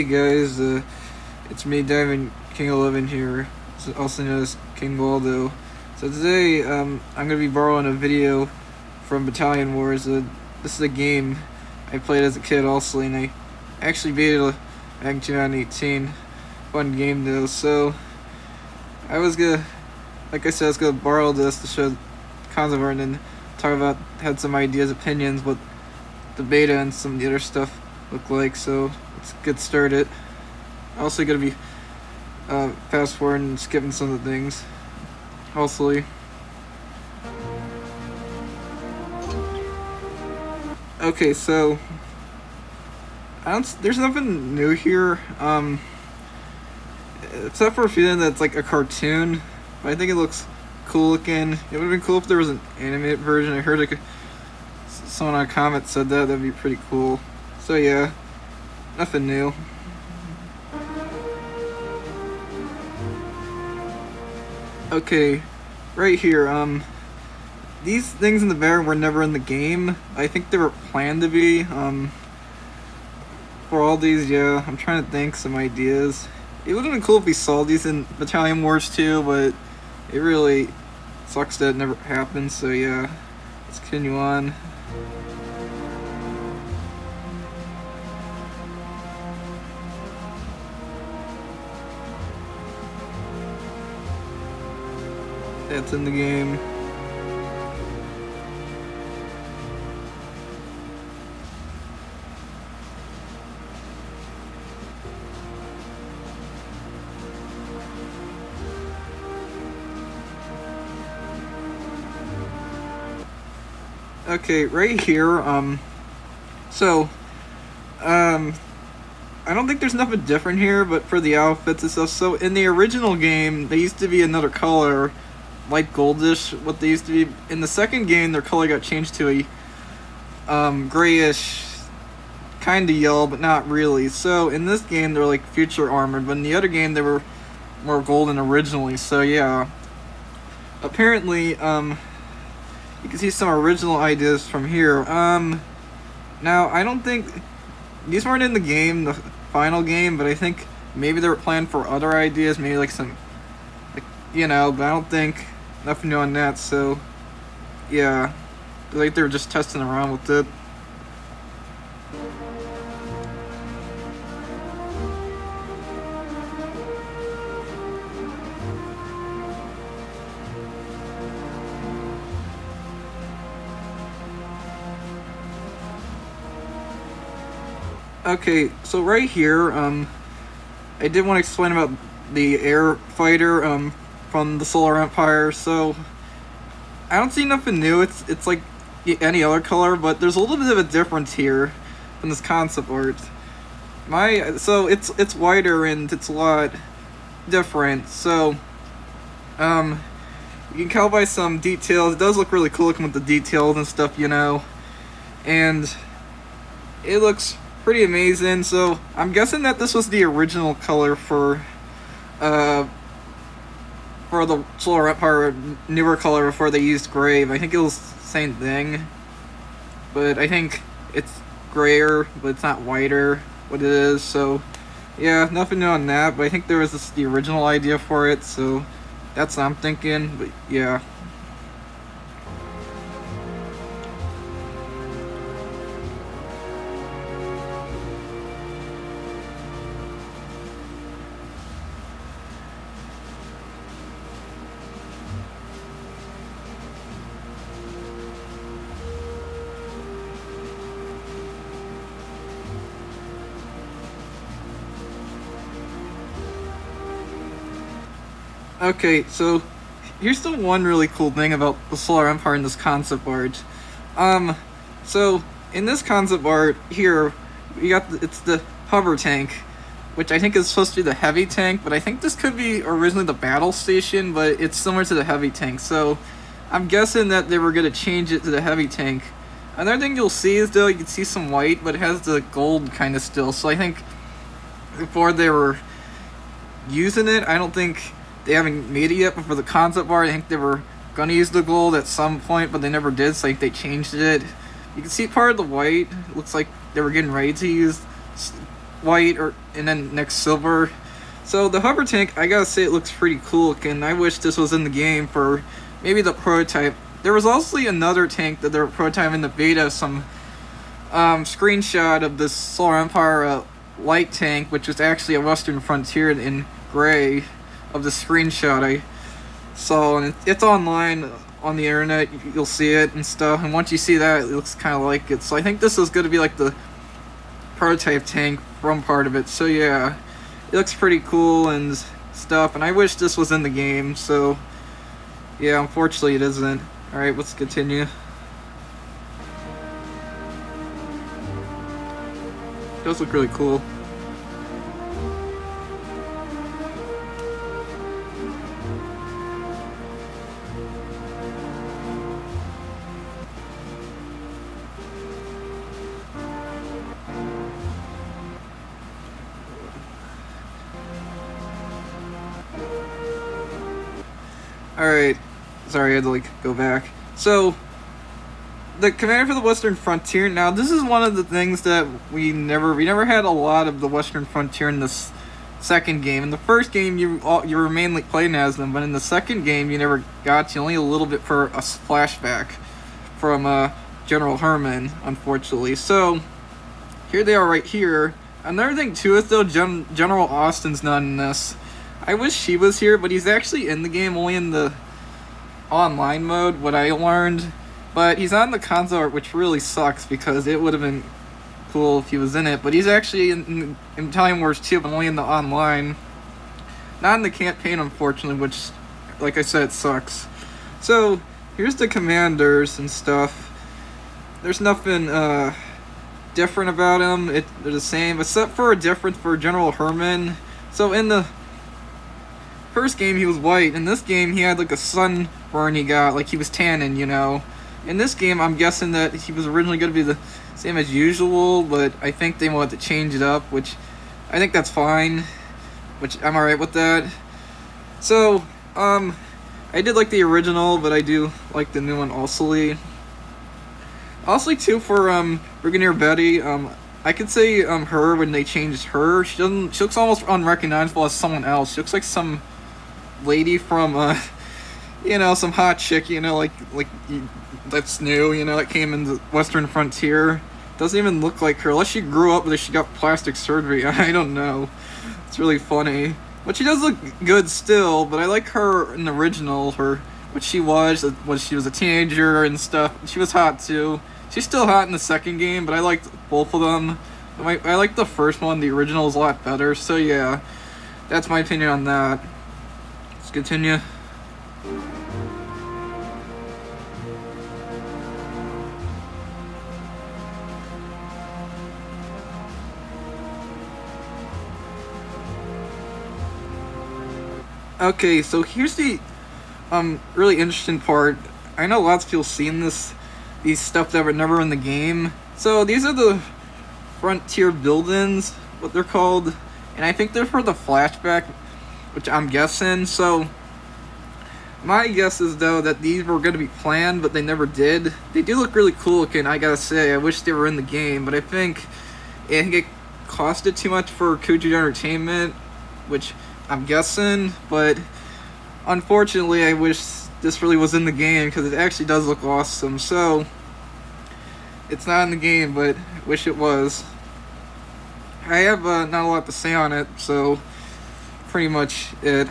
Hey guys, it's me, Diamond King 11 here, also known as King Waldo. So today, I'm gonna be borrowing a video from Battalion Wars. This is a game I played as a kid also, and I actually beat it back in 2018. Fun game though. So I was gonna, like I said, I was gonna borrow this to show concept art and then had some ideas, opinions, what the beta and some of the other stuff look like. So let's get started. Also gonna be fast forwarding and skipping some of the things. Also, okay, so there's nothing new here. Except for a feeling that's like a cartoon. But I think it looks cool looking. It would have been cool if there was an animated version. I heard someone on a comment said that'd be pretty cool. So yeah, nothing new. Okay, right here, these things in the back were never in the game. I think they were planned to be, for all these, yeah. I'm trying to think some ideas. It would have been cool if we saw these in Battalion Wars 2, but it really sucks that it never happened, so yeah. Let's continue on. That's in the game. Okay, right here, I don't think there's nothing different here, but for the outfits and stuff. So in the original game, they used to be another color, light goldish, what they used to be. In the second game, their color got changed to a grayish, kind of yellow, but not really. So in this game, they're like future armored, but in the other game, they were more golden originally. So yeah, apparently, you can see some original ideas from here. Now I don't think these weren't in the game, the final game, but I think maybe they were planned for other ideas, maybe like some, like, but I don't think nothing new on that. So yeah, like they were just testing around with it. Okay, so right here, I did want to explain about the air fighter, from the Solar Empire. So I don't see nothing new. It's like any other color, but there's a little bit of a difference here in this concept art. So it's wider and it's a lot different. So you can tell by some details. It does look really cool looking with the details and stuff, and it looks pretty amazing. So I'm guessing that this was the original color for the Solar Empire, newer color before they used gray. I think it was the same thing, but I think it's grayer, but it's not whiter what it is. So yeah, nothing new on that, but I think there was the original idea for it, so that's what I'm thinking. But yeah. Okay, so here's the one really cool thing about the Solar Empire in this concept art. So in this concept art here, it's the hover tank, which I think is supposed to be the heavy tank, but I think this could be originally the battle station, but it's similar to the heavy tank. So I'm guessing that they were gonna change it to the heavy tank. Another thing you'll see is though you can see some white, but it has the gold kind of still. So I think before they were using it, I don't think they haven't made it yet, but for the concept art, I think they were gonna use the gold at some point, but they never did, so like they changed it. You can see part of the white. It looks like they were getting ready to use white, or and then next silver. So the hover tank, I gotta say, it looks pretty cool looking. I wish this was in the game for maybe the prototype. There was also another tank that they were prototyping in the beta, some screenshot of this Solar Empire light tank, which is actually a Western Frontier in gray of the screenshot I saw, and it's online on the internet. You'll see it and stuff, and once you see that, it looks kind of like it. So I think this is going to be like the prototype tank from part of it. So yeah, it looks pretty cool and stuff, and I wish this was in the game. So yeah, unfortunately it isn't. Alright, let's continue. It does look really cool. Alright, sorry, I had to go back. So, the commander for the Western Frontier. Now, this is one of the things that we never had a lot of the Western Frontier in this second game. In the first game, you were mainly playing as them, but in the second game, you never got to. Only a little bit for a flashback from General Herman, unfortunately. So, here they are right here. Another thing too is though, General Austin's not in this. I wish he was here, but he's actually in the game, only in the online mode, what I learned. But he's on the console art, which really sucks, because it would have been cool if he was in it. But he's actually in Battalion Wars 2, but only in the online. Not in the campaign, unfortunately, which, like I said, sucks. So, here's the commanders and stuff. There's nothing different about them. They're the same, except for a difference for General Herman. So in the first game, he was white. In this game, he had like a sunburn he got, like he was tanning, you know. In this game, I'm guessing that he was originally going to be the same as usual, but I think they wanted to change it up, which I think that's fine, which I'm alright with that. So, I did like the original, but I do like the new one also. Also, too, for Brigadier Betty, I could say her when they changed her. She looks almost unrecognizable as someone else. She looks like some lady from you know, some hot chick, you know, like that's new, you know, that came in the Western Frontier. Doesn't even look like her, unless she grew up, but she got plastic surgery. I don't know. It's really funny, but she does look good still. But I like her in the original, what she was she was a teenager and stuff. She was hot too. She's still hot in the second game, but I liked both of them. I like the first one. The original is a lot better. So yeah, that's my opinion on that. Let's continue. Okay, so here's the really interesting part. I know lots of people seen these stuff that were never in the game. So these are the Frontier buildings, what they're called, and I think they're for the flashback, which I'm guessing. So my guess is though that these were going to be planned, but they never did. They do look really cool looking, I gotta say. I wish they were in the game, but I think it costed too much for Kuju Entertainment, which I'm guessing, but unfortunately I wish this really was in the game, because it actually does look awesome. So it's not in the game, but I wish it was. I have not a lot to say on it, so pretty much it.